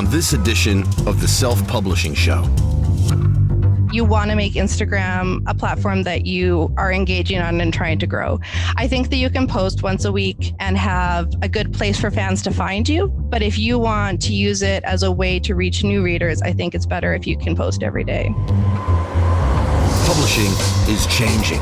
on this edition of the Self-Publishing Show. You want to make Instagram a platform that you are engaging on and trying to grow. I think that you can post once a week and have a good place for fans to find you. But if you want to use it as a way to reach new readers, I think it's better if you can post every day. Publishing is changing.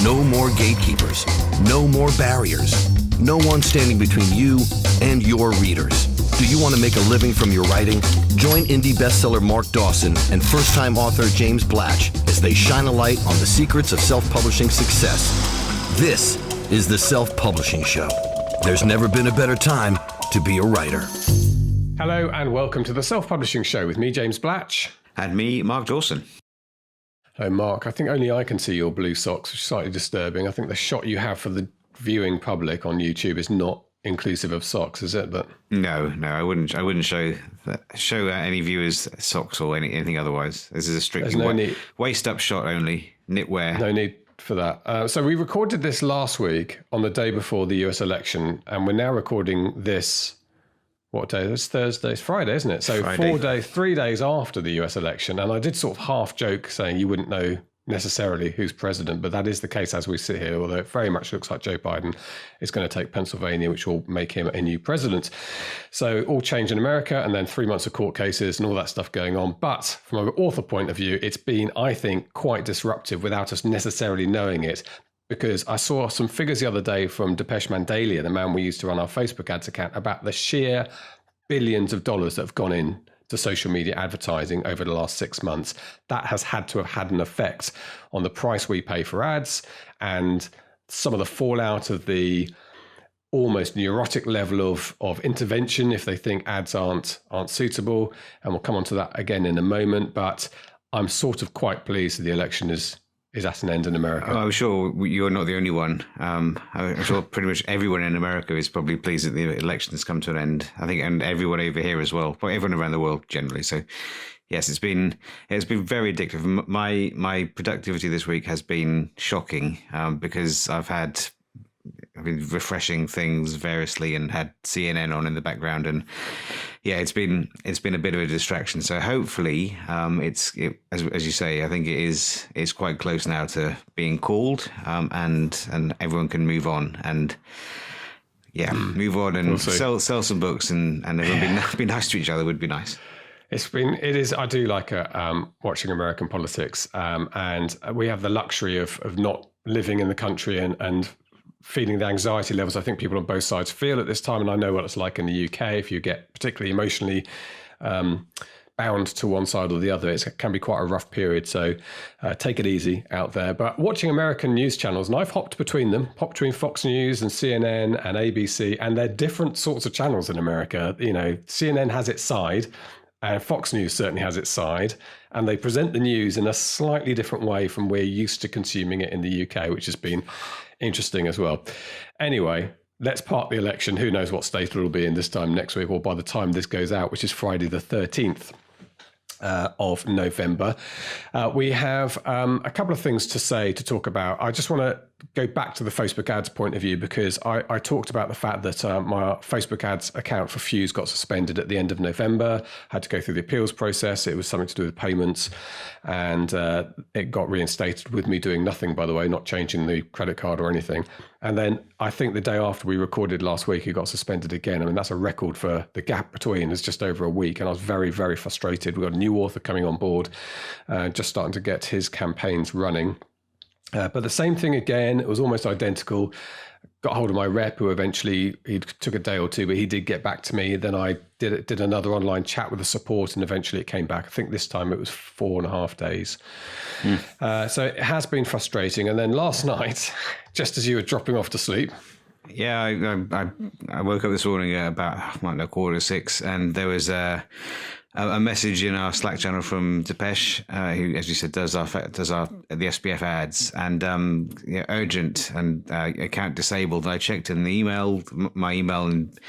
No more gatekeepers, no more barriers, no one standing between you and your readers. Do you want to make a living from your writing? Join indie bestseller Mark Dawson and first-time author James Blatch as they shine a light on the secrets of self-publishing success. This is the Self-Publishing Show. There's never been a better time to be a writer. Hello and welcome to the Self-Publishing Show with me, James Blatch. And me, Mark Dawson. Hello, Mark. I think only I can see your blue socks, which is slightly disturbing. I think the shot you have for the viewing public on YouTube is not inclusive of socks, is it? But no, I wouldn't show any viewers socks or anything otherwise. This is a strictly waist up shot only, knitwear. No need for that. So we recorded this last week on the day before the US election, and we're now recording this. What day? It's Thursday. It's Friday, isn't it? So Friday. 3 days after the US election, and I did sort of half joke saying you wouldn't know necessarily who's president, but that is the case as we sit here, although it very much looks like Joe Biden is going to take Pennsylvania, which will make him a new president. So all change in America, and then 3 months of court cases and all that stuff going on. But from an author point of view, it's been, I think, quite disruptive without us necessarily knowing it, because I saw some figures the other day from Depeche Mandalia, the man we used to run our Facebook ads account, about the sheer billions of dollars that have gone in to social media advertising over the last 6 months. That has had to have had an effect on the price we pay for ads and some of the fallout of the almost neurotic level of intervention if they think ads aren't suitable. And we'll come on to that again in a moment. But I'm sort of quite pleased that the election is at an end in America. Oh, I'm sure you're not the only one. I'm sure pretty much everyone in America is probably pleased that the election has come to an end. I think, and everyone over here as well. Well, everyone around the world generally. So, yes, it's been very addictive. My productivity this week has been shocking because I've been refreshing things variously and had CNN on in the background, and yeah, it's been a bit of a distraction. So hopefully, as you say, I think it's quite close now to being called, and everyone can move on and move on and sell some books and everyone be nice to each other would be nice. It is. I do like watching American politics, and we have the luxury of not living in the country and feeling the anxiety levels I think people on both sides feel at this time. And I know what it's like in the UK. If you get particularly emotionally bound to one side or the other, it can be quite a rough period. So take it easy out there. But watching American news channels, and I've hopped between Fox News and CNN and ABC, and they're different sorts of channels in America. You know, CNN has its side, and Fox News certainly has its side, and they present the news in a slightly different way from we're used to consuming it in the UK, which has been interesting as well. Anyway, let's park the election. Who knows what state it'll be in this time next week, or by the time this goes out, which is Friday the 13th of November. We have a couple of things to talk about. I just want to go back to the Facebook ads point of view, because I talked about the fact that my Facebook ads account for Fuse got suspended at the end of November, had to go through the appeals process. It was something to do with payments, and it got reinstated with me doing nothing, by the way, not changing the credit card or anything. And then I think the day after we recorded last week, it got suspended again. I mean, that's a record for the gap between. It's just over a week, and I was very, very frustrated. We've got a new author coming on board, just starting to get his campaigns running. But the same thing again, it was almost identical. Got hold of my rep, who eventually, he took a day or two, but he did get back to me. Then I did another online chat with the support, and eventually it came back. I think this time it was 4.5 days. So it has been frustrating. And then last night, just as you were dropping off to sleep. Yeah, I woke up this morning at about 5:45, and there was a message in our Slack channel from Depeche, who, as you said, does the SPF ads, and urgent and account disabled. And I checked in my email, and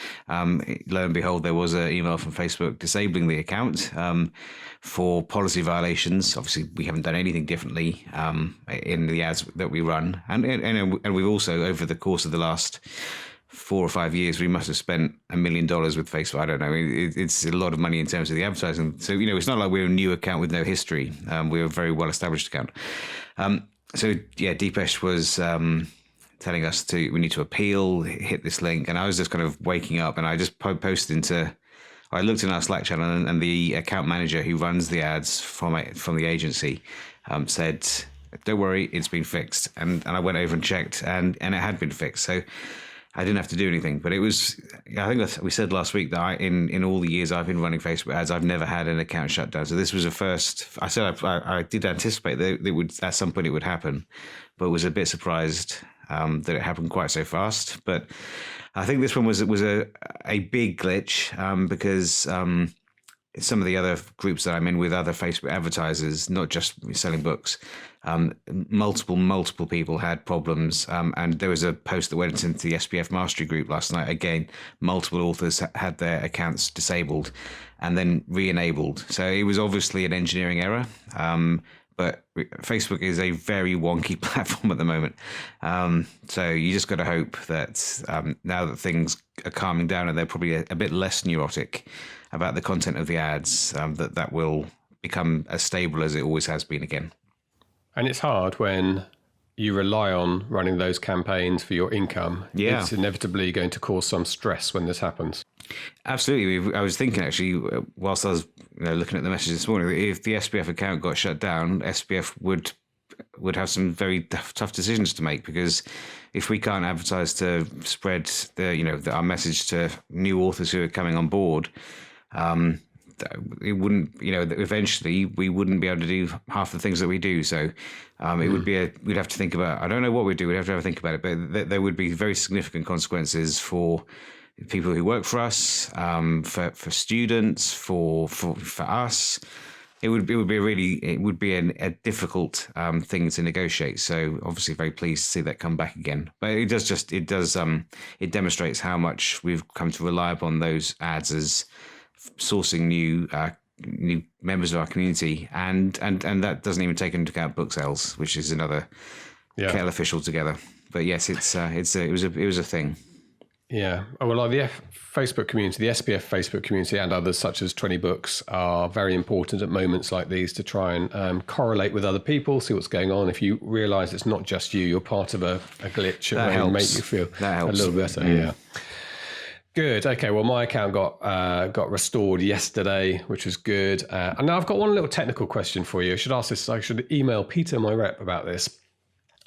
lo and behold, there was an email from Facebook disabling the account for policy violations. Obviously, we haven't done anything differently in the ads that we run, and we've also, over the course of the last 4 or 5 years, we must have spent $1 million with Facebook. I don't know. It's a lot of money in terms of the advertising. So, it's not like we're a new account with no history. We're a very well-established account. Deepesh was telling us we need to appeal, hit this link. And I was just kind of waking up, and I just posted I looked in our Slack channel, and the account manager who runs the ads from the agency said, "Don't worry, it's been fixed." And I went over and checked, and it had been fixed. So I didn't have to do anything. But it was, I think we said last week that in all the years I've been running Facebook ads, I've never had an account shut down. So this was a first. I said I did anticipate that it would, at some point it would happen, but was a bit surprised that it happened quite so fast. But I think this one was a big glitch because some of the other groups that I'm in with other Facebook advertisers, not just selling books, multiple people had problems. And there was a post that went into the SPF Mastery group last night. Again, multiple authors had their accounts disabled and then re-enabled. So it was obviously an engineering error. But Facebook is a very wonky platform at the moment. So you just got to hope that now that things are calming down and they're probably a bit less neurotic about the content of the ads, that will become as stable as it always has been again. And it's hard when you rely on running those campaigns for your income. Yeah. It's inevitably going to cause some stress when this happens. Absolutely. I was thinking, actually, whilst I was looking at the message this morning, that if the SPF account got shut down, SPF would have some very tough decisions to make, because if we can't advertise to spread our message to new authors who are coming on board, it wouldn't, eventually we wouldn't be able to do half the things that we do. So it would be we'd have to think about, I don't know what we'd do, we'd have to think about it, but there would be very significant consequences for people who work for us, for students, for us. It would be a difficult thing to negotiate. So obviously very pleased to see that come back again. But it demonstrates how much we've come to rely upon those ads as sourcing new members of our community, and that doesn't even take into account book sales, which is another kettle of fish altogether. But yes, it was a thing. Yeah. Oh, well, like the Facebook community, the SPF Facebook community, and others such as 20 Books are very important at moments like these to try and correlate with other people, see what's going on. If you realise it's not just you're part of a glitch, it will make you feel a little better. Yeah. Good. Okay. Well, my account got restored yesterday, which was good. And now I've got one little technical question for you. I should email Peter, my rep, about this.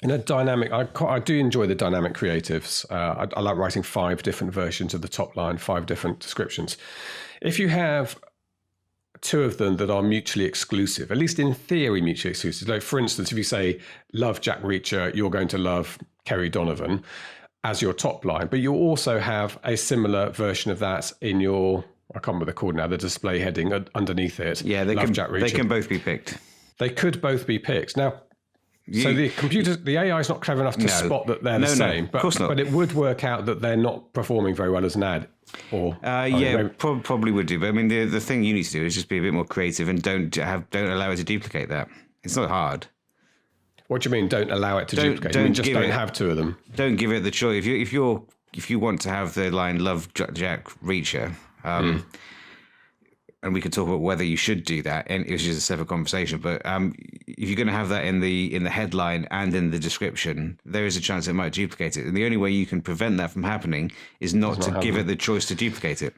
Dynamic, I do enjoy the dynamic creatives. I like writing 5 different versions of the top line, 5 different descriptions. If you have 2 of them that are mutually exclusive, at least in theory mutually exclusive, like for instance, if you say, love Jack Reacher, you're going to love Kerry Donovan as your top line, but you also have a similar version of that in your, I can't remember what they're called now, the display heading underneath it. Yeah, they can both be picked. They could both be picked. Now, so the AI is not clever enough to spot that they're the same, of course not. But it would work out that they're not performing very well as an ad. Or probably would do. But I mean, the thing you need to do is just be a bit more creative and don't allow it to duplicate that. It's not hard. What do you mean? Don't allow it to duplicate? Don't have 2 of them. Don't give it the choice. If you want to have the line "Love Jack Reacher," and we could talk about whether you should do that, and it's just a separate conversation. But if you're going to have that in the headline and in the description, there is a chance it might duplicate it. And the only way you can prevent that from happening is not to give it the choice to duplicate it.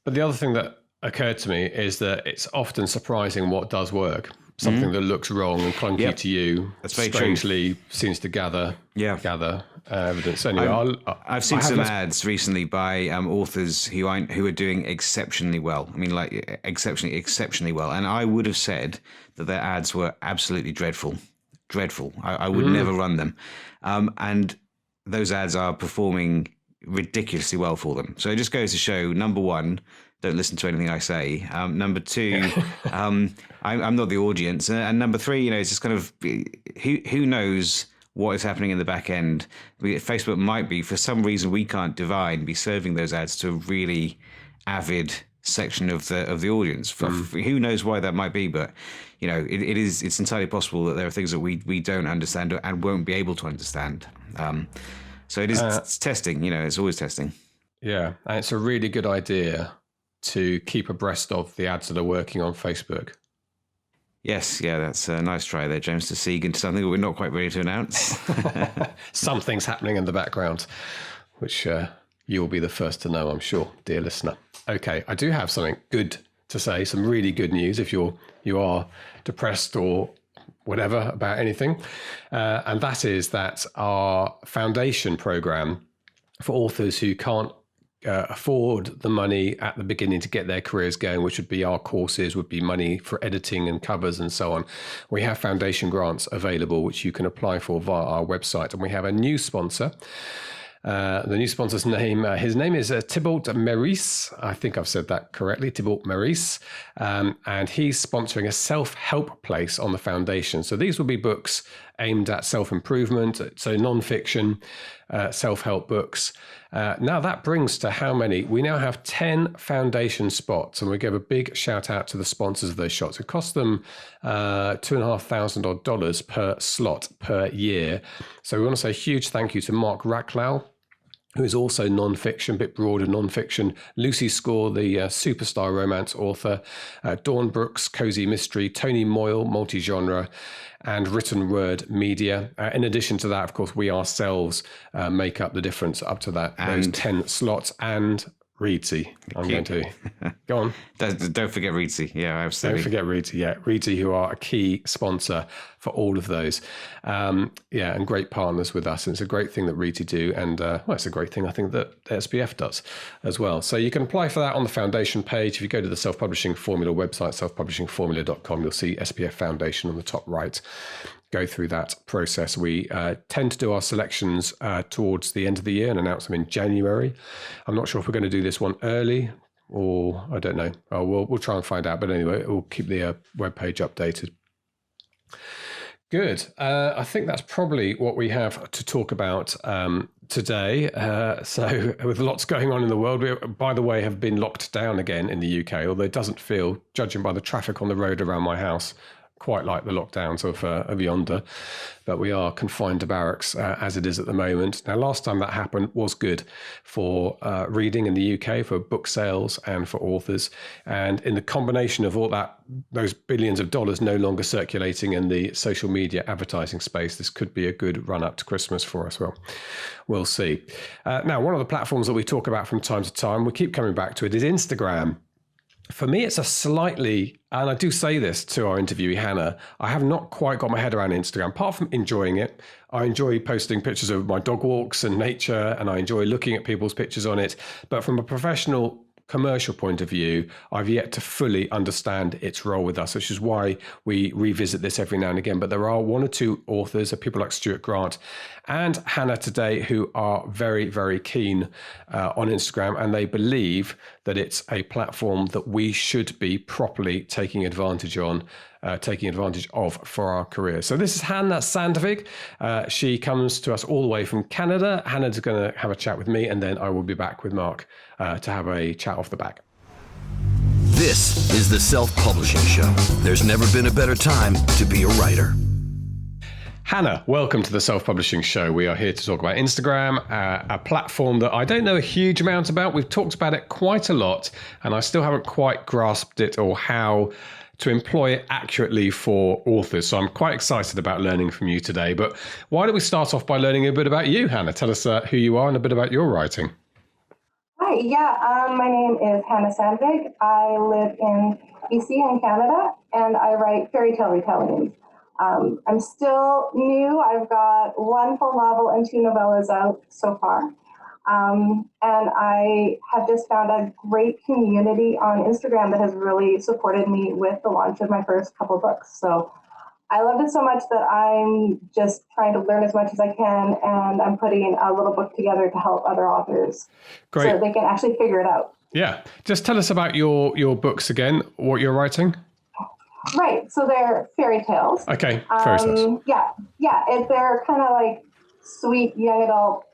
But the other thing that occurred to me is that it's often surprising what does work. Something that looks wrong and clunky to you, that's very strangely true. Seems to gather evidence. Anyway, I've seen some ads recently by authors who are doing exceptionally well. I mean, like exceptionally well. And I would have said that their ads were absolutely dreadful. I would never run them. And those ads are performing ridiculously well for them. So it just goes to show, number one, don't listen to anything I say. Number 2, I'm not the audience. And number 3, it's just kind of, who knows what is happening in the back end. Facebook might be, for some reason we can't divine, be serving those ads to a really avid section of the audience. Who knows why that might be, but it's entirely possible that there are things that we don't understand and won't be able to understand. So it is it's testing, it's always testing. Yeah. And it's a really good idea to keep abreast of the ads that are working on Facebook. Yes, yeah, that's a nice try there, James, to seek into something that we're not quite ready to announce. Something's happening in the background, which you will be the first to know, I'm sure, dear listener. Okay, I do have something good to say, some really good news if you are depressed or whatever about anything. And that is that our foundation program for authors who can't afford the money at the beginning to get their careers going, which would be our courses, would be money for editing and covers and so on. We have foundation grants available, which you can apply for via our website. And we have a new sponsor. The new sponsor's name, his name is Thibault Meurice. I think I've said that correctly, Thibault Meurice. And he's sponsoring a self-help place on the foundation. So these will be books aimed at self-improvement, so non-fiction, self-help books. Now that brings to how many? We now have 10 foundation spots, and we give a big shout out to the sponsors of those shots. It costs them $2,500 per slot per year. So we want to say a huge thank you to Mark Racklow, who is also non-fiction, a bit broader non-fiction, Lucy Score, the superstar romance author, Dawn Brooks, cozy mystery, Tony Moyle, multi-genre, and written word media. In addition to that, of course, we ourselves make up the difference up to that, those 10 slots, and Reedsy. I'm going to go on. Don't forget Reedsy. Yeah, absolutely. Don't forget Reedsy. Yeah, Reedsy, who are a key sponsor for all of those. And great partners with us. And it's a great thing that Reedsy do. And it's a great thing, I think, that SPF does as well. So you can apply for that on the foundation page. If you go to the Self-Publishing Formula website, selfpublishingformula.com, you'll see SPF Foundation on the top right. Go through that process. We tend to do our selections towards the end of the year and announce them in January. I'm not sure if we're going to do this one early or I don't know. We'll try and find out. But anyway, we'll keep the webpage updated. Good. I think that's probably what we have to talk about today. So with lots going on in the world, we, by the way, have been locked down again in the UK, although it doesn't feel, judging by the traffic on the road around my house, quite like the lockdowns of yonder, but we are confined to barracks as it is at the moment. Now, last time that happened was good for reading in the UK, for book sales and for authors. And in the combination of all that, those billions of dollars no longer circulating in the social media advertising space, this could be a good run up to Christmas for us. Well, we'll see. Now, one of the platforms that we talk about from time to time, we keep coming back to it, is Instagram. For me, it's a slightly, and I do say this to our interviewee, Hanna, I have not quite got my head around Instagram. Apart from enjoying it, I enjoy posting pictures of my dog walks and nature, and I enjoy looking at people's pictures on it. But from a professional commercial point of view, I've yet to fully understand its role with us, which is why we revisit this every now and again. But there are one or two authors, people like Stuart Grant and Hanna today, who are very, very keen on Instagram, and they believe that it's a platform that we should be properly taking advantage of for our career. So this is Hanna Sandvig. She comes to us all the way from Canada. Hanna's going to have a chat with me, and then I will be back with Mark to have a chat off the back. This is the Self-Publishing Show. There's never been a better time to be a writer. Hanna, welcome to the Self-Publishing Show. We are here to talk about Instagram, a platform that I don't know a huge amount about. We've talked about it quite a lot, and I still haven't quite grasped it or how to employ it accurately for authors. So I'm quite excited about learning from you today. But why don't we start off by learning a bit about you, Hanna? Tell us who you are and a bit about your writing. Hi, my name is Hanna Sandvig. I live in BC in Canada, and I write fairy tale retellings. I'm still new. I've got one full novel and 2 novellas out so far. And I have just found a great community on Instagram that has really supported me with the launch of my first couple books. So I love it so much that I'm just trying to learn as much as I can, and I'm putting a little book together to help other authors so they can actually figure it out. Yeah. Just tell us about your books again, what you're writing. Right. So they're fairy tales. Okay. Fairy tales. Yeah. They're kind of like sweet young adult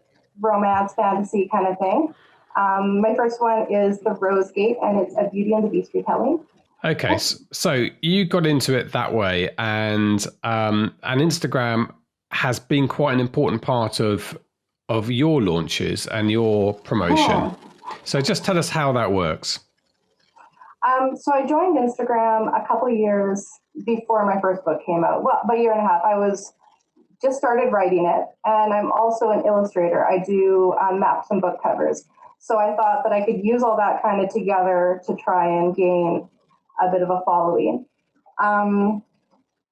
romance fantasy kind of thing. My first one is The Rose Gate, and it's a Beauty and the Beast retelling. Okay, so you got into it that way, and Instagram has been quite an important part of of your launches and your promotion. So just tell us how that works. So I joined Instagram a couple years before my first book came out. Well, about a year and a half. I was just started writing it, and I'm also an illustrator. I do maps and book covers. So I thought that I could use all that kind of together to try and gain a bit of a following. And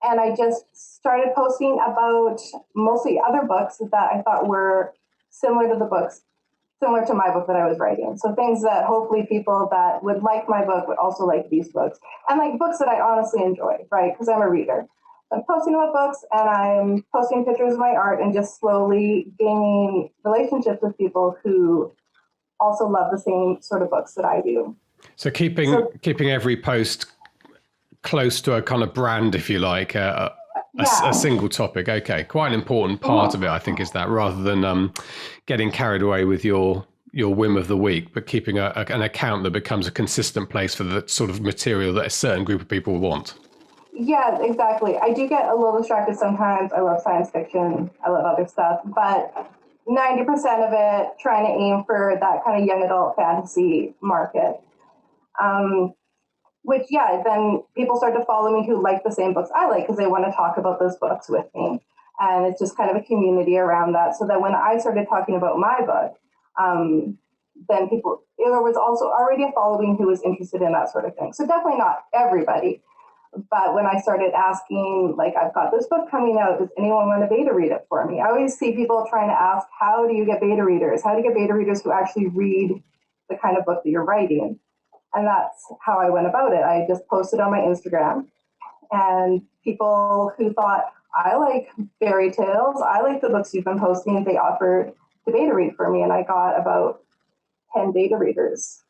I just started posting about mostly other books that I thought were similar to my book that I was writing. So things that hopefully people that would like my book would also like these books. And like books that I honestly enjoy, right? Because I'm a reader. I'm posting about books and I'm posting pictures of my art and just slowly gaining relationships with people who also love the same sort of books that I do. So keeping every post close to a kind of brand, if you like, a single topic. Okay, quite an important part of it, I think, is that rather than getting carried away with your whim of the week, but keeping an account that becomes a consistent place for the sort of material that a certain group of people want. Yeah, exactly. I do get a little distracted sometimes. I love science fiction. I love other stuff, but 90% of it trying to aim for that kind of young adult fantasy market. Then people start to follow me who like the same books I like because they want to talk about those books with me. And it's just kind of a community around that. So that when I started talking about my book, then there was also already a following who was interested in that sort of thing. So definitely not everybody. But when I started asking, like, I've got this book coming out, does anyone want to beta read it for me? I always see people trying to ask, how do you get beta readers? How do you get beta readers who actually read the kind of book that you're writing? And that's how I went about it. I just posted on my Instagram, and people who thought, I like fairy tales, I like the books you've been posting, they offered to beta read for me. And I got about 10 beta readers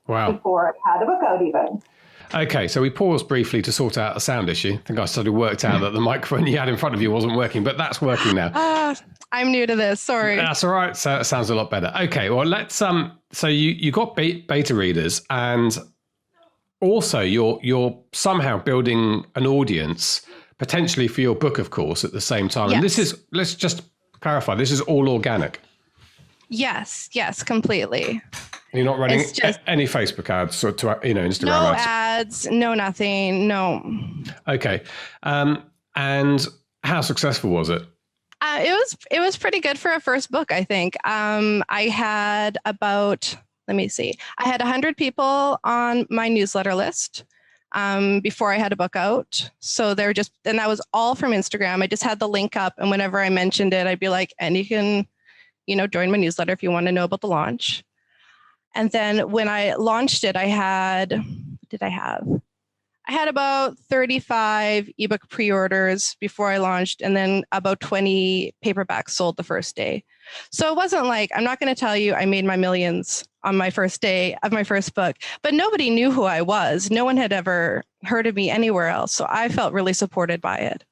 before I had a book out even. Okay, so we paused briefly to sort out a sound issue. I think I sort of worked out that the microphone you had in front of you wasn't working, but that's working now. I'm new to this. Sorry. That's all right. So it sounds a lot better. Okay, well, let's. So you got beta readers, and also you're somehow building an audience potentially for your book, of course, at the same time. Yes. And this is, let's just clarify, this is all organic. Yes, completely. You're not running any Facebook ads or Instagram no ads? No ads, no nothing, no. Okay. And how successful was it? It was pretty good for a first book, I think. I had about, I had 100 people on my newsletter list before I had a book out. So and that was all from Instagram. I just had the link up, and whenever I mentioned it, I'd be like, and you can, join my newsletter if you want to know about the launch. And then when I launched it, I had about 35 ebook pre-orders before I launched, and then about 20 paperbacks sold the first day. So it wasn't like, I'm not going to tell you I made my millions on my first day of my first book, but nobody knew who I was. No one had ever heard of me anywhere else. So I felt really supported by it.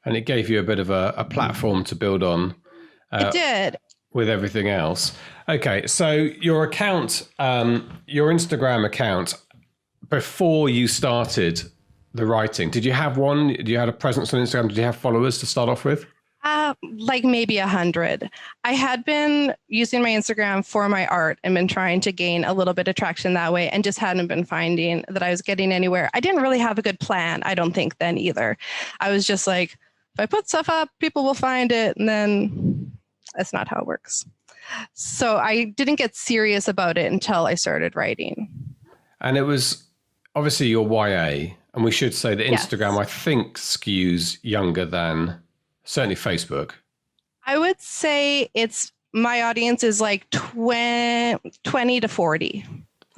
And it gave you a bit of a platform to build on. It did. With everything else. Okay, so your account, your Instagram account, before you started the writing, did you have one? Did you have a presence on Instagram? Did you have followers to start off with? Like maybe 100. I had been using my Instagram for my art and been trying to gain a little bit of traction that way, and just hadn't been finding that I was getting anywhere. I didn't really have a good plan, I don't think, then either. I was just like, if I put stuff up, people will find it, and then that's not how it works. So I didn't get serious about it until I started writing. And it was obviously your YA, and we should say that Instagram, I think, skews younger than certainly Facebook. I would say my audience is like 20 to 40.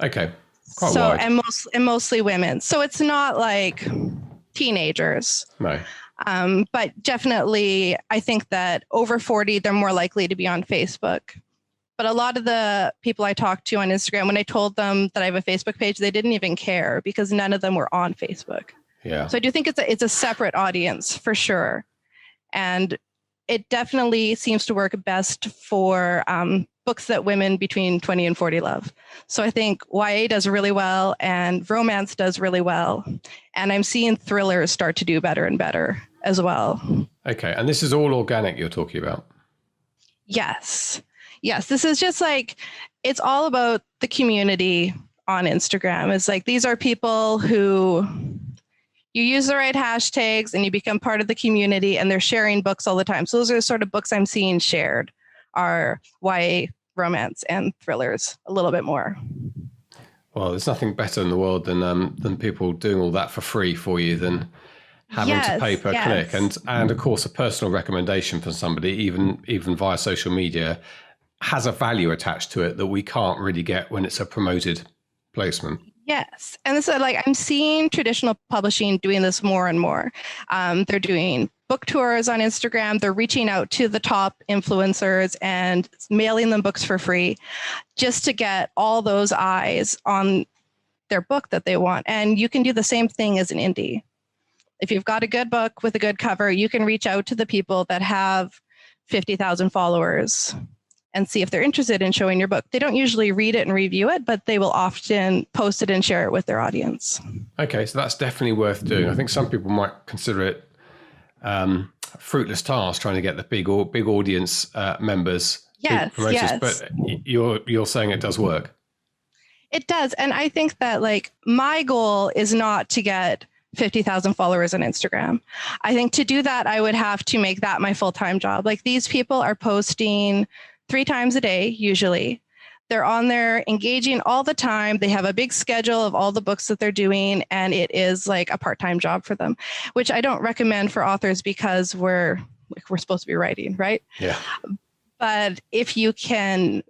Okay, quite wide. And mostly women. So it's not like teenagers. No. But definitely, I think that over 40, they're more likely to be on Facebook. But a lot of the people I talked to on Instagram, when I told them that I have a Facebook page, they didn't even care because none of them were on Facebook. Yeah. So I do think it's a separate audience for sure. And it definitely seems to work best for books that women between 20 and 40 love. So I think YA does really well and romance does really well. And I'm seeing thrillers start to do better and better as well. Okay. And this is all organic you're talking about? Yes. Yes, this is just like, it's all about the community on Instagram. It's like, these are people who you use the right hashtags and you become part of the community, and they're sharing books all the time. So those are the sort of books I'm seeing shared are YA romance and thrillers a little bit more. Well, there's nothing better in the world than people doing all that for free for you than having to pay per click. And of course, a personal recommendation from somebody, even via social media, has a value attached to it that we can't really get when it's a promoted placement. Yes. And so like I'm seeing traditional publishing doing this more and more. They're doing book tours on Instagram. They're reaching out to the top influencers and mailing them books for free just to get all those eyes on their book that they want. And you can do the same thing as an indie. If you've got a good book with a good cover, you can reach out to the people that have 50,000 followers and see if they're interested in showing your book. They don't usually read it and review it, but they will often post it and share it with their audience. Okay, so that's definitely worth doing. I think some people might consider it fruitless task trying to get the big audience members. Yes. But you're saying it does work. It does. And I think that like my goal is not to get 50,000 followers on Instagram. I think to do that, I would have to make that my full-time job. Like these people are posting 3 times a day, usually. They're on there engaging all the time. They have a big schedule of all the books that they're doing, and it is like a part-time job for them, which I don't recommend for authors because we're supposed to be writing, right? Yeah. But if you can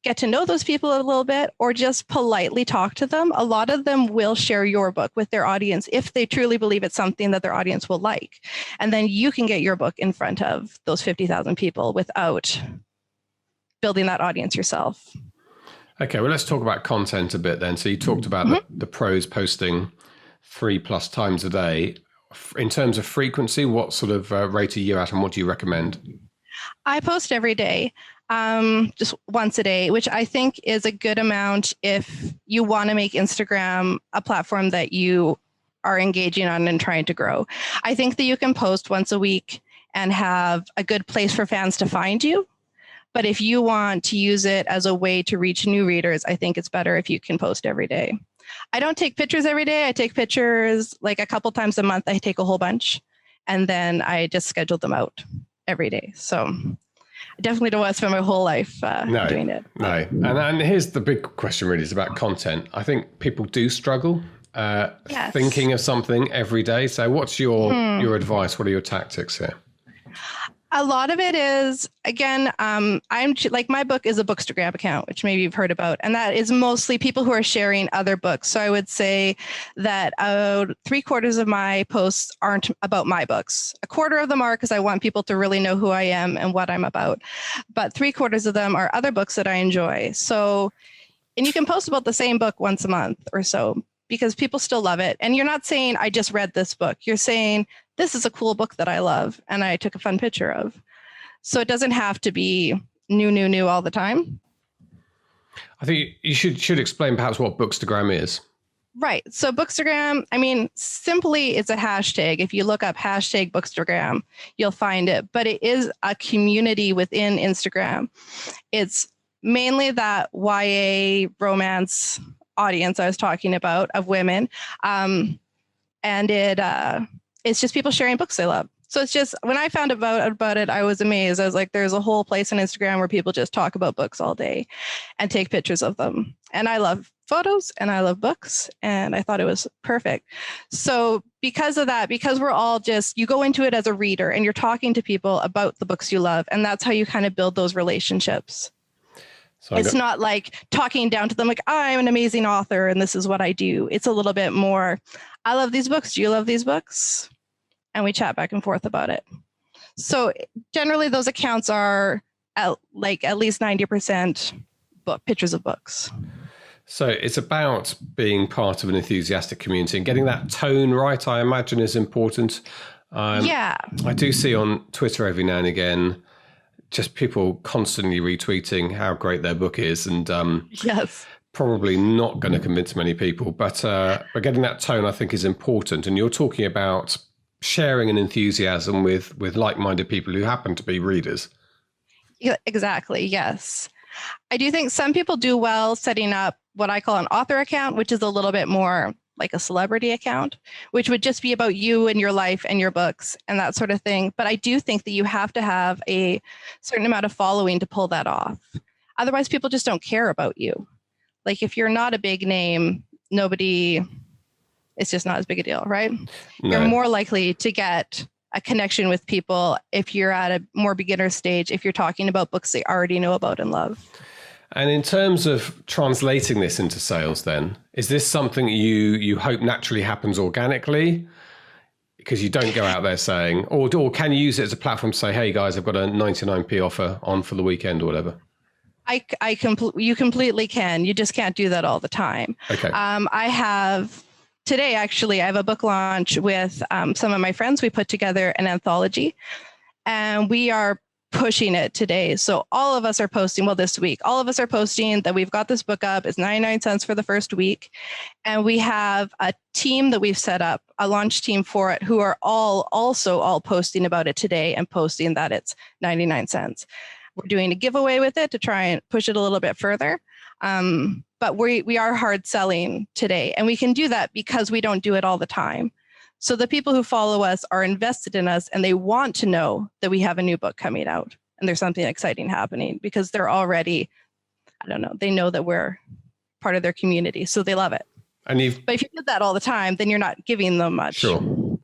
get to know those people a little bit or just politely talk to them, a lot of them will share your book with their audience if they truly believe it's something that their audience will like. And then you can get your book in front of those 50,000 people without building that audience yourself. Okay, well, let's talk about content a bit then. So you talked about the pros posting 3+ times a day. In terms of frequency, what sort of rate are you at and what do you recommend? I post every day, just once a day, which I think is a good amount if you want to make Instagram a platform that you are engaging on and trying to grow. I think that you can post once a week and have a good place for fans to find you. But if you want to use it as a way to reach new readers, I think it's better if you can post every day. I don't take pictures every day. I take pictures like a couple times a month. I take a whole bunch and then I just schedule them out every day. So I definitely don't want to spend my whole life doing it. No. And here's the big question really is about content. I think people do struggle thinking of something every day. So what's your advice? What are your tactics here? A lot of it is, again, I'm like my book is a Bookstagram account, which maybe you've heard about. And that is mostly people who are sharing other books. So I would say that 3/4 of my posts aren't about my books. 1/4 of them are because I want people to really know who I am and what I'm about. But 3/4 of them are other books that I enjoy. So, and you can post about the same book once a month or so because people still love it. And you're not saying, I just read this book. You're saying, this is a cool book that I love and I took a fun picture of. So it doesn't have to be new all the time. I think you should explain perhaps what Bookstagram is. Right. So Bookstagram, I mean, simply it's a hashtag. If you look up hashtag Bookstagram, you'll find it. But it is a community within Instagram. It's mainly that YA romance audience I was talking about of women. And it's just people sharing books they love. So it's just, when I found about it, I was amazed. I was like, there's a whole place on Instagram where people just talk about books all day and take pictures of them. And I love photos and I love books. And I thought it was perfect. So because of that, because we're all just, you go into it as a reader and you're talking to people about the books you love. And that's how you kind of build those relationships. So it's not like talking down to them like, I'm an amazing author and this is what I do. It's a little bit more, I love these books. Do you love these books? And we chat back and forth about it. So generally those accounts are at least 90% pictures of books. So it's about being part of an enthusiastic community and getting that tone right, I imagine, is important. I do see on Twitter every now and again, just people constantly retweeting how great their book is. And probably not going to convince many people, but getting that tone, I think, is important. And you're talking about sharing an enthusiasm with like-minded people who happen to be readers. Yeah, exactly. Yes. I do think some people do well setting up what I call an author account, which is a little bit more like a celebrity account, which would just be about you and your life and your books and that sort of thing. But I do think that you have to have a certain amount of following to pull that off. Otherwise, people just don't care about you. Like if you're not a big name, it's just not as big a deal, right? No. You're more likely to get a connection with people if you're at a more beginner stage, if you're talking about books they already know about and love. And in terms of translating this into sales then, is this something you hope naturally happens organically? Because you don't go out there saying, or can you use it as a platform to say, hey guys, I've got a 99p offer on for the weekend or whatever? You completely can. You just can't do that all the time. Okay. Today, actually, I have a book launch with some of my friends. We put together an anthology and we are pushing it today. So all of us are posting, this week, all of us are posting that we've got this book up. It's 99 cents for the first week. And we have a team that we've set up, a launch team for it, who are all posting about it today and posting that it's 99 cents. We're doing a giveaway with it to try and push it a little bit further. But we are hard selling today. And we can do that because we don't do it all the time. So the people who follow us are invested in us and they want to know that we have a new book coming out and there's something exciting happening because they're already, they know that we're part of their community. So they love it. But if you did that all the time, then you're not giving them much.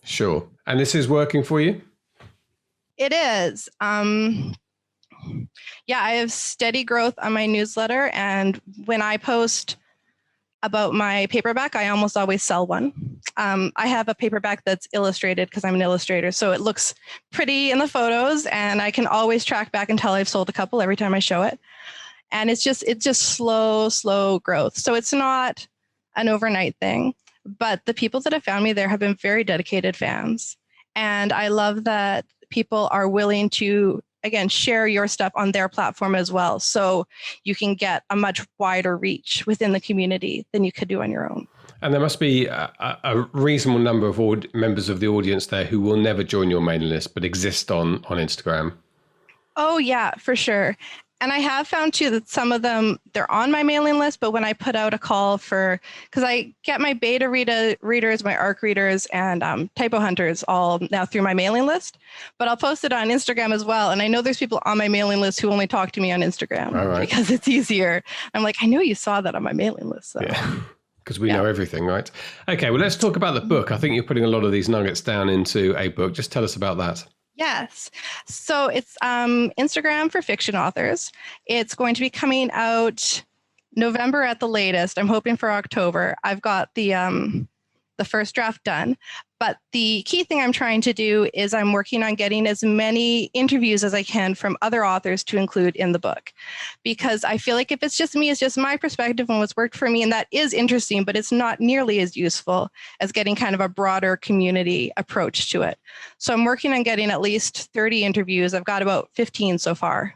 Sure. And this is working for you? It is. Yeah, I have steady growth on my newsletter. And when I post about my paperback, I almost always sell one. I have a paperback that's illustrated because I'm an illustrator. So it looks pretty in the photos and I can always track back until I've sold a couple every time I show it. And it's just slow growth. So it's not an overnight thing, but the people that have found me there have been very dedicated fans. And I love that people are willing to, again, share your stuff on their platform as well. So you can get a much wider reach within the community than you could do on your own. And there must be a reasonable number of members of the audience there who will never join your mailing list, but exist on Instagram. Oh, yeah, for sure. And I have found too that some of them, they're on my mailing list, but when I put out a call because I get my beta readers, my ARC readers, and typo hunters all now through my mailing list, but I'll post it on Instagram as well. And I know there's people on my mailing list who only talk to me on Instagram because it's easier. I'm like, I know you saw that on my mailing list. So. Yeah. Because we know everything, right? Okay, well, let's talk about the book. I think you're putting a lot of these nuggets down into a book. Just tell us about that. Yes. So it's Instagram for fiction authors. It's going to be coming out November at the latest. I'm hoping for October. I've got the first draft done. But the key thing I'm trying to do is I'm working on getting as many interviews as I can from other authors to include in the book. Because I feel like if it's just me, it's just my perspective and what's worked for me. And that is interesting, but it's not nearly as useful as getting kind of a broader community approach to it. So I'm working on getting at least 30 interviews. I've got about 15 so far.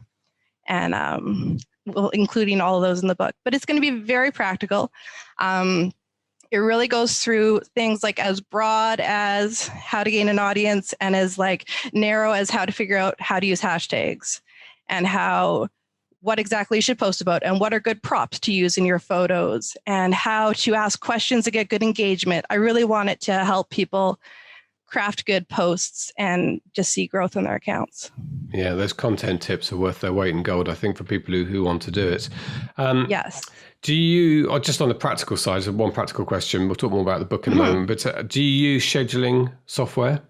And including all of those in the book. But it's going to be very practical. It really goes through things like as broad as how to gain an audience and as like narrow as how to figure out how to use hashtags and what exactly you should post about and what are good props to use in your photos and how to ask questions to get good engagement. I really want it to help people craft good posts and just see growth in their accounts. Yeah, those content tips are worth their weight in gold, I think, for people who want to do it. Yes. Do you, or just on the practical side, so one practical question, we'll talk more about the book in a moment, but do you use scheduling software?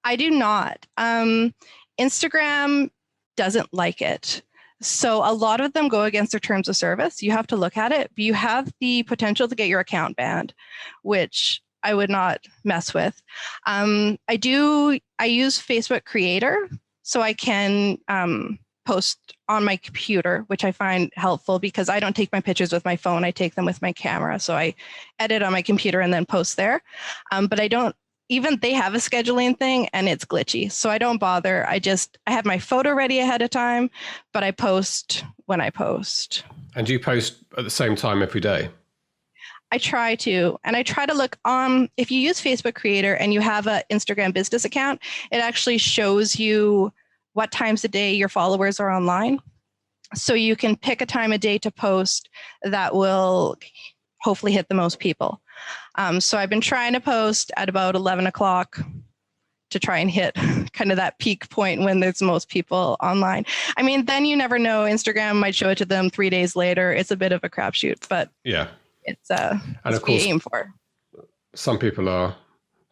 I do not. Instagram doesn't like it. So a lot of them go against their terms of service. You have to look at it, but you have the potential to get your account banned, which I would not mess with. I use Facebook Creator, so I can post on my computer, which I find helpful because I don't take my pictures with my phone. I take them with my camera. So I edit on my computer and then post there. But I don't, even they have a scheduling thing and it's glitchy. So I don't bother. I have my photo ready ahead of time, but I post when I post. And do you post at the same time every day? I try to, and I try to look on, if you use Facebook Creator and you have an Instagram business account, it actually shows you what times a day your followers are online. So you can pick a time of day to post that will hopefully hit the most people. So I've been trying to post at about 11 o'clock to try and hit kind of that peak point when there's most people online. I mean, then you never know. Instagram might show it to them 3 days later. It's a bit of a crapshoot, but yeah, it's and of we course, aim for. Some people are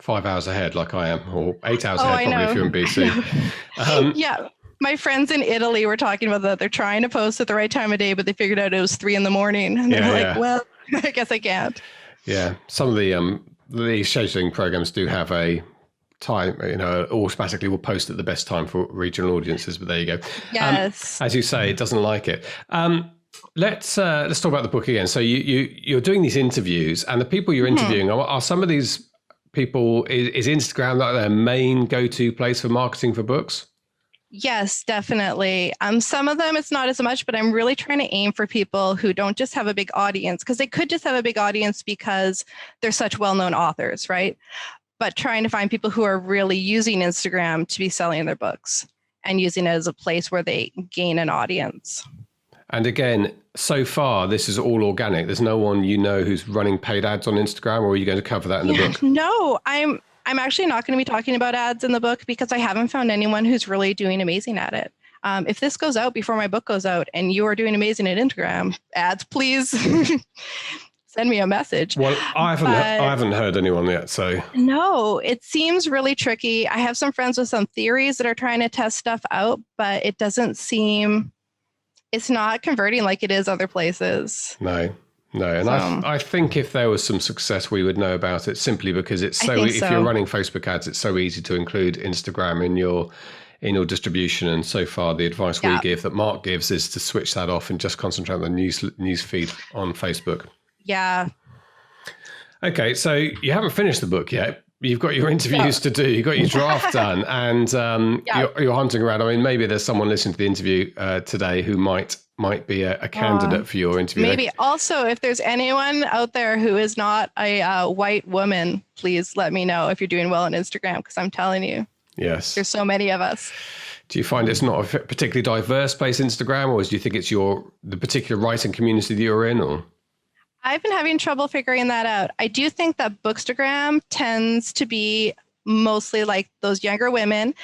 5 hours ahead, like I am, or 8 hours ahead, I probably know. if you're in BC. Yeah. My friends in Italy were talking about that. They're trying to post at the right time of day, but they figured out it was 3 a.m. And they're like, well, I guess I can't. Yeah. Some of the scheduling programs do have a time, automatically will post at the best time for regional audiences, but there you go. Yes. As you say, it doesn't like it. Let's talk about the book again. So you're doing these interviews, and the people you're interviewing are some of these people, is Instagram like their main go-to place for marketing for books? Yes, definitely. Some of them it's not as much, but I'm really trying to aim for people who don't just have a big audience, because they could just have a big audience because they're such well-known authors, right? But trying to find people who are really using Instagram to be selling their books and using it as a place where they gain an audience. And again, so far, this is all organic. There's no one who's running paid ads on Instagram, or are you going to cover that in the book? No, I'm actually not going to be talking about ads in the book because I haven't found anyone who's really doing amazing at it. If this goes out before my book goes out and you are doing amazing at Instagram ads, please send me a message. Well, I haven't heard anyone yet, so. No, it seems really tricky. I have some friends with some theories that are trying to test stuff out, but it doesn't seem, it's not converting like it is other places. No. And I think if there was some success, we would know about it, simply because it's if you're running Facebook ads, it's so easy to include Instagram in your distribution. And so far, the advice we give, that Mark gives, is to switch that off and just concentrate on the news feed on Facebook. Yeah. Okay, so you haven't finished the book yet. You've got your interviews to do. You've got your draft done, and you're hunting around. I mean, maybe there's someone listening to the interview today who might be a candidate for your interview. Maybe also, if there's anyone out there who is not a white woman, please let me know if you're doing well on Instagram, because I'm telling you, yes, there's so many of us. Do you find it's not a particularly diverse place, Instagram, or do you think it's the particular writing community that you're in, or? I've been having trouble figuring that out. I do think that Bookstagram tends to be mostly like those younger women.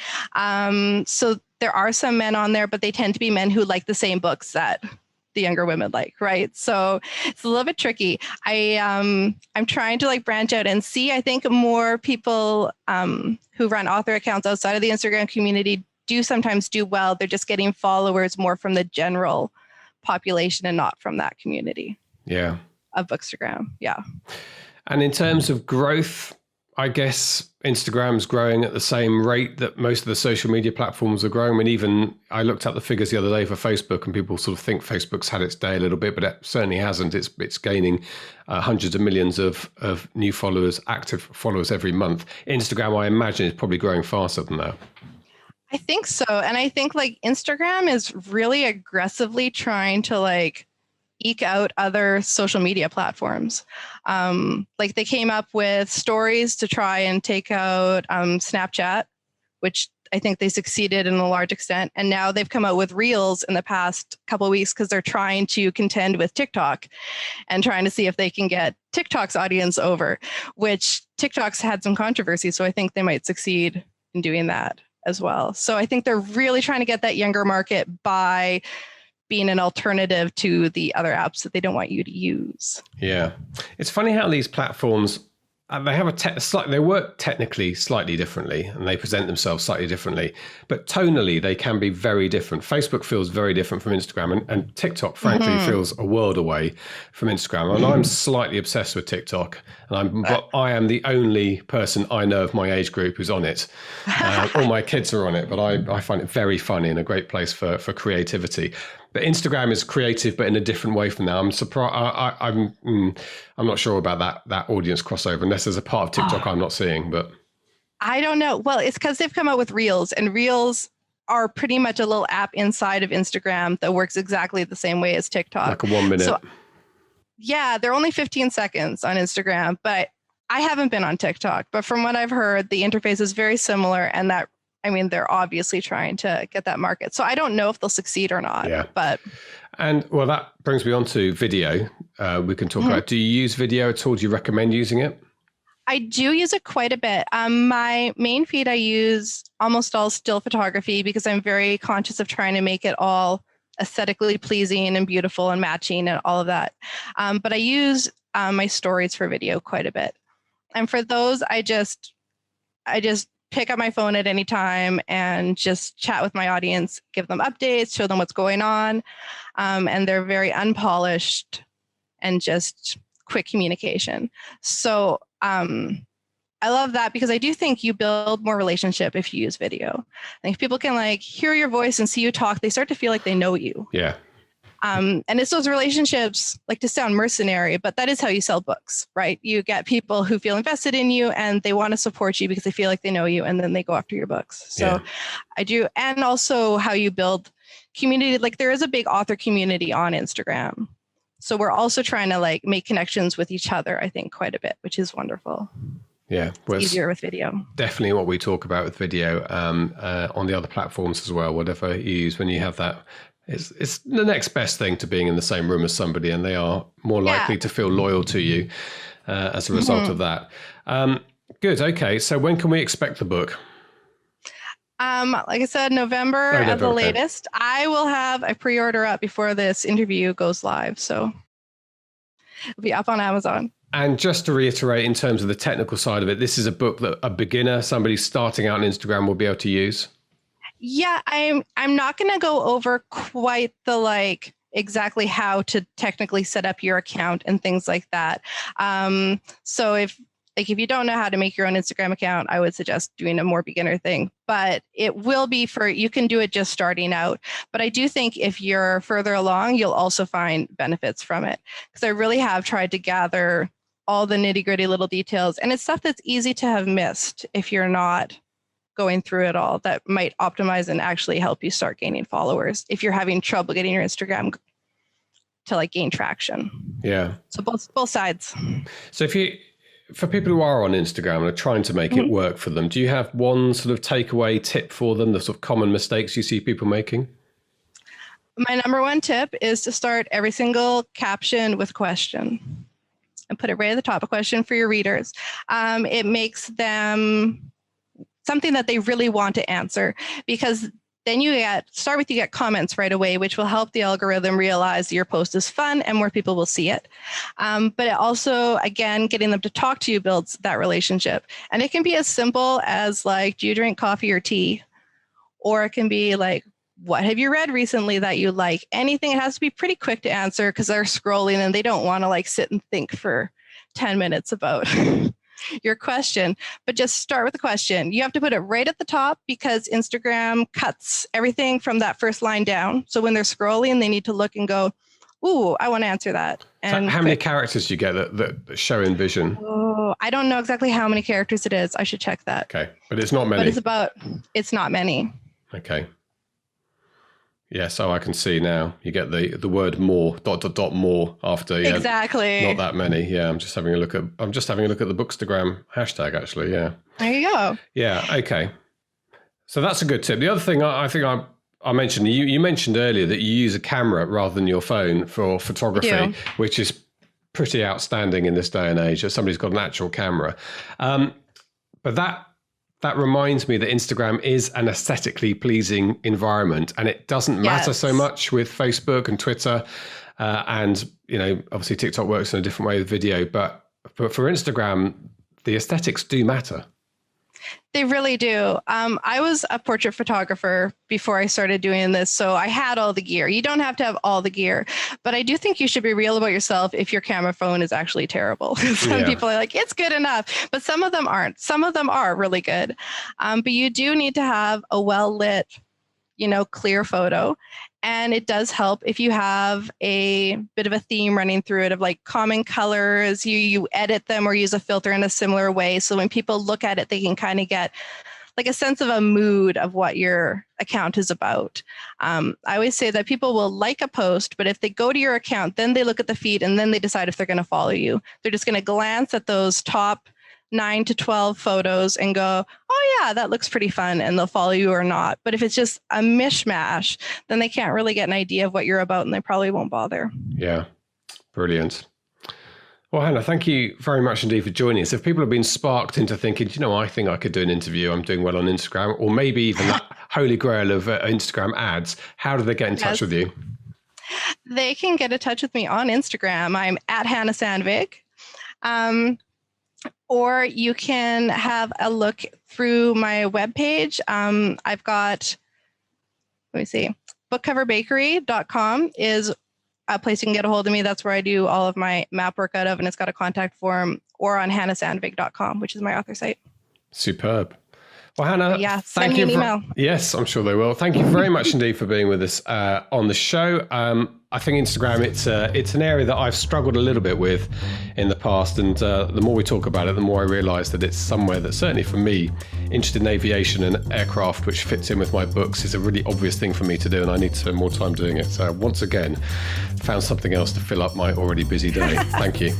So there are some men on there, but they tend to be men who like the same books that the younger women like, right? So it's a little bit tricky. I'm trying to branch out and see. I think more people who run author accounts outside of the Instagram community do sometimes do well. They're just getting followers more from the general population and not from that community. Yeah. Of Bookstagram. Yeah. And in terms of growth, I guess Instagram's growing at the same rate that most of the social media platforms are growing. I mean, even I looked up the figures the other day for Facebook, and people sort of think Facebook's had its day a little bit, but it certainly hasn't. It's gaining hundreds of millions of new followers, active followers every month. Instagram, I imagine, is probably growing faster than that. I think so. And I think Instagram is really aggressively trying to eke out other social media platforms. They came up with stories to try and take out Snapchat, which I think they succeeded in a large extent. And now they've come out with Reels in the past couple of weeks because they're trying to contend with TikTok and trying to see if they can get TikTok's audience over, which TikTok's had some controversy. So I think they might succeed in doing that as well. So I think they're really trying to get that younger market by being an alternative to the other apps that they don't want you to use. Yeah. It's funny how these platforms, they have they work technically slightly differently, and they present themselves slightly differently, but tonally they can be very different. Facebook feels very different from Instagram, and TikTok, frankly, feels a world away from Instagram. And I'm slightly obsessed with TikTok, but I am the only person I know of my age group who's on it. All my kids are on it, but I find it very funny and a great place for creativity. But Instagram is creative, but in a different way from that. I'm surprised. I'm not sure about that audience crossover, unless there's a part of TikTok I'm not seeing. But I don't know. Well, it's because they've come out with Reels, and Reels are pretty much a little app inside of Instagram that works exactly the same way as TikTok. Like a 1 minute. So, yeah, they're only 15 seconds on Instagram, but I haven't been on TikTok. But from what I've heard, the interface is very similar, and that I mean, they're obviously trying to get that market. So I don't know if they'll succeed or not. Yeah. But and well, that brings me on to video. We can talk about. Do you use video at all? Do you recommend using it? I do use it quite a bit. My main feed, I use almost all still photography because I'm very conscious of trying to make it all aesthetically pleasing and beautiful and matching and all of that. But I use my stories for video quite a bit. And for those, I just pick up my phone at any time and just chat with my audience, give them updates, show them what's going on. And they're very unpolished and just quick communication. So I love that because I do think you build more relationship if you use video. I think if people can like hear your voice and see you talk, they start to feel like they know you. Yeah. And it's those relationships, like to sound mercenary, but that is how you sell books, right? You get people who feel invested in you and they want to support you because they feel like they know you, and then they go after your books. So I do. And also how you build community. Like there is a big author community on Instagram. So we're also trying to like make connections with each other, I think, quite a bit, which is wonderful. Yeah, well, it's easier with video. Definitely what we talk about with video on the other platforms as well. Whatever you use, when you have that, it's the next best thing to being in the same room as somebody, and they are more likely to feel loyal to you as a result of that. Good. Okay. So when can we expect the book? Like I said, November at the latest. I will have a pre-order up before this interview goes live, so it'll be up on Amazon. And just to reiterate, in terms of the technical side of it, this is a book that a beginner, somebody starting out on Instagram, will be able to use. Yeah, I'm not going to go over quite the like exactly how to technically set up your account and things like that. So if you don't know how to make your own Instagram account, I would suggest doing a more beginner thing. But it will be you can do it just starting out. But I do think if you're further along, you'll also find benefits from it. Because I really have tried to gather all the nitty gritty little details. And it's stuff that's easy to have missed if you're not going through it all, that might optimize and actually help you start gaining followers if you're having trouble getting your Instagram to like gain traction. Yeah. So both sides. So for people who are on Instagram and are trying to make it work for them, do you have one sort of takeaway tip for them, the sort of common mistakes you see people making? My number one tip is to start every single caption with a question and put it right at the top, a question for your readers. It makes them something that they really want to answer, because then you get comments right away, which will help the algorithm realize your post is fun and more people will see it. But it also, again, getting them to talk to you builds that relationship. And it can be as simple as like, do you drink coffee or tea? Or it can be like, what have you read recently that you like? Anything. It has to be pretty quick to answer because they're scrolling and they don't want to like sit and think for 10 minutes about your question, but just start with the question. You have to put it right at the top because Instagram cuts everything from that first line down. So when they're scrolling, they need to look and go, ooh, I want to answer that. And so how many characters do you get that show in vision? Oh, I don't know exactly how many characters it is. I should check that. Okay. But it's not many. But it's not many. Okay. Yeah, so I can see now you get the word more, ... more after. Yeah, exactly. Not that many. Yeah, I'm just having a look at the Bookstagram hashtag actually. Yeah. There you go. Yeah. Okay. So that's a good tip. The other thing I think I mentioned, you mentioned earlier that you use a camera rather than your phone for photography, which is pretty outstanding in this day and age. That somebody's got an actual camera, but that reminds me that Instagram is an aesthetically pleasing environment, and it doesn't matter so much with Facebook and Twitter, and obviously TikTok works in a different way with video. But for Instagram, the aesthetics do matter. They really do. I was a portrait photographer before I started doing this, so I had all the gear. You don't have to have all the gear, but I do think you should be real about yourself if your camera phone is actually terrible. Some people are like, it's good enough, but some of them aren't. Some of them are really good. But you do need to have a well-lit, clear photo. And it does help if you have a bit of a theme running through it of like common colors, you edit them or use a filter in a similar way. So when people look at it, they can kind of get like a sense of a mood of what your account is about. I always say that people will like a post, but if they go to your account, then they look at the feed and then they decide if they're going to follow you. They're just going to glance at those top 9 to 12 photos and go, oh yeah, that looks pretty fun, and they'll follow you or not. But if it's just a mishmash, then they can't really get an idea of what you're about, and they probably won't bother. Yeah, brilliant. Well, Hanna, thank you very much indeed for joining us. If people have been sparked into thinking, I think I could do an interview, I'm doing well on Instagram, or maybe even that holy grail of Instagram ads, how do they get in touch with you? They can get in touch with me on Instagram. I'm at Hanna Sandvig. Or you can have a look through my webpage. I've got, bookcoverbakery.com is a place you can get a hold of me. That's where I do all of my map work out of, and it's got a contact form, or on hannasandvig.com, which is my author site. Superb. Well, Hanna, send me an email. Yes, I'm sure they will. Thank you very much indeed for being with us on the show. I think Instagram, it's an area that I've struggled a little bit with in the past, and the more we talk about it, the more I realise that it's somewhere that, certainly for me, interested in aviation and aircraft, which fits in with my books, is a really obvious thing for me to do, and I need to spend more time doing it. So once again, found something else to fill up my already busy day. Thank you.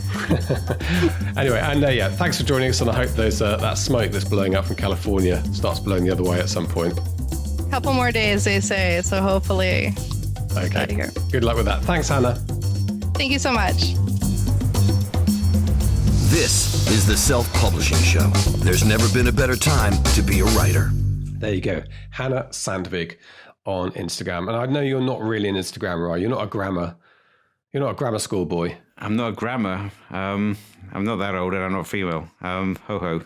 Anyway, and thanks for joining us, and I hope that smoke that's blowing up from California starts blowing the other way at some point. Couple more days, they say, so hopefully. Okay. Good luck with that. Thanks, Hanna. Thank you so much. This is the Self-Publishing Show. There's never been a better time to be a writer. There you go. Hanna Sandvig on Instagram. And I know you're not really an Instagrammer, are you? You're not a grammar school boy. I'm not a grammar. I'm not that old, and I'm not female. Ho ho.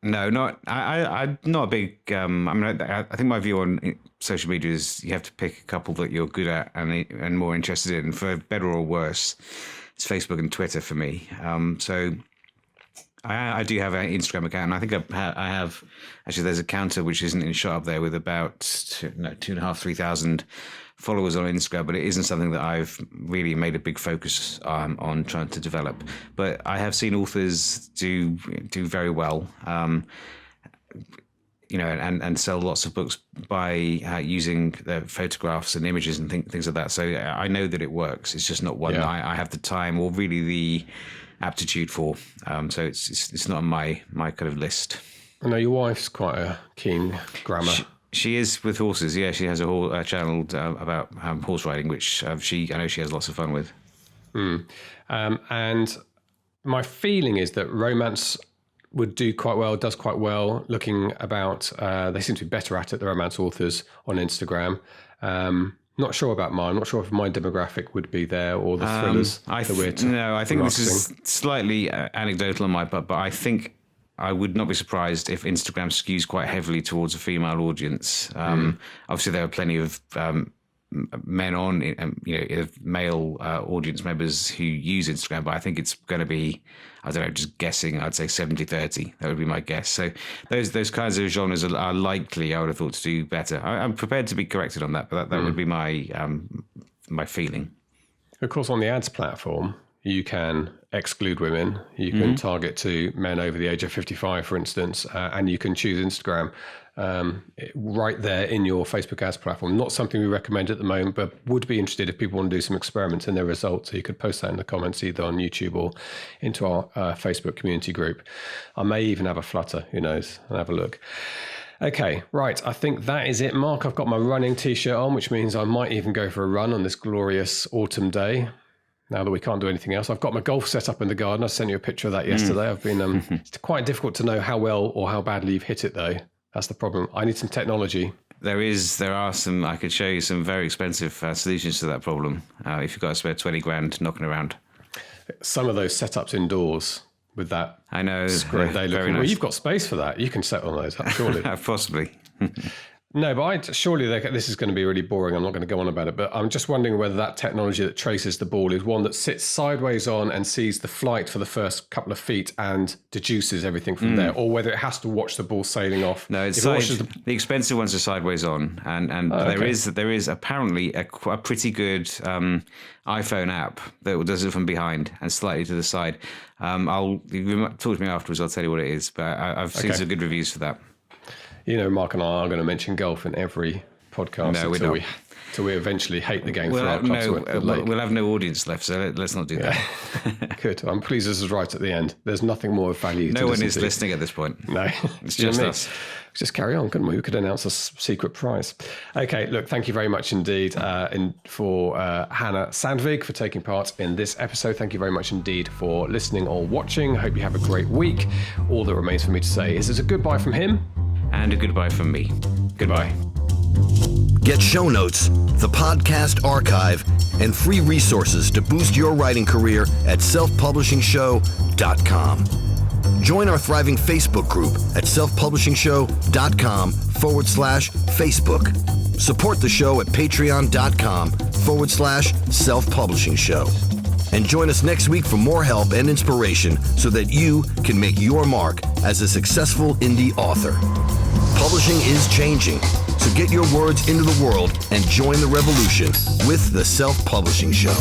No, not. I'm not a big. I think my view on social media is you have to pick a couple that you're good at and more interested in. For better or worse, it's Facebook and Twitter for me. So I do have an Instagram account, and I think I have. Actually, there's a counter which isn't in shot up there with about 2,500-3,000 followers on Instagram, but it isn't something that I've really made a big focus on trying to develop. But I have seen authors do very well, and sell lots of books by using their photographs and images and things like that. So I know that it works. It's just not one that I have the time or really the aptitude for. So it's not on my kind of list. I know your wife's quite a keen grammar. She is with horses. Yeah, she has a whole channel about horse riding, which I know she has lots of fun with. And my feeling is that romance would do quite well, does quite well. Looking about, they seem to be better at it, the romance authors on Instagram. Not sure about mine. Not sure if my demographic would be there, or the thrillers. I think this is slightly anecdotal on my part, but I think I would not be surprised if Instagram skews quite heavily towards a female audience. Obviously, there are plenty of men on, male audience members who use Instagram, but I think it's going to be, I don't know, just guessing, I'd say 70-30. That would be my guess. So those kinds of genres are likely, I would have thought, to do better. I'm prepared to be corrected on that, but that would be my feeling. Of course, on the ads platform, you can exclude women. You can target to men over the age of 55, for instance, and you can choose Instagram right there in your Facebook ads platform. Not something we recommend at the moment, but would be interested if people want to do some experiments in their results. So you could post that in the comments either on YouTube or into our Facebook community group. I may even have a flutter, who knows, and have a look. Okay, right. I think that is it, Mark. I've got my running t-shirt on, which means I might even go for a run on this glorious autumn day. Now that we can't do anything else, I've got my golf set up in the garden. I sent you a picture of that yesterday. I've been, it's quite difficult to know how well or how badly you've hit it though. That's the problem. I need some technology. There are some, I could show you some very expensive solutions to that problem. If you've got to spare 20 grand knocking around. Some of those setups indoors with that. I know. Great. They look, very nice. Well, you've got space for that. You can set on those, surely. Possibly. No, but surely this is going to be really boring. I'm not going to go on about it, but I'm just wondering whether that technology that traces the ball is one that sits sideways on and sees the flight for the first couple of feet and deduces everything from there, or whether it has to watch the ball sailing off. No, it's the expensive ones are sideways on, and there is apparently a pretty good iPhone app that does it from behind and slightly to the side. Talk to me afterwards. I'll tell you what it is, but I've seen some good reviews for that. You know, Mark and I are going to mention golf in every podcast. No, we're not. till we eventually hate the game for We'll our have, clubs who went to the lake. we'll have no audience left, so let's not do that. Good. I'm pleased this is right at the end. There's nothing more of value. No to one is to. listening at this point. No, It's just me. us. Just carry on, couldn't we? We could announce a secret prize. Okay, look, thank you very much indeed for Hanna Sandvig for taking part in this episode. Thank you very much indeed for listening or watching. I hope you have a great week. All that remains for me to say is a goodbye from him. And a goodbye from me. Goodbye. Get show notes, the podcast archive, and free resources to boost your writing career at selfpublishingshow.com. Join our thriving Facebook group at selfpublishingshow.com/Facebook. Support the show at patreon.com/selfpublishingshow. And join us next week for more help and inspiration so that you can make your mark as a successful indie author. Publishing is changing, so get your words into the world and join the revolution with the Self-Publishing Show.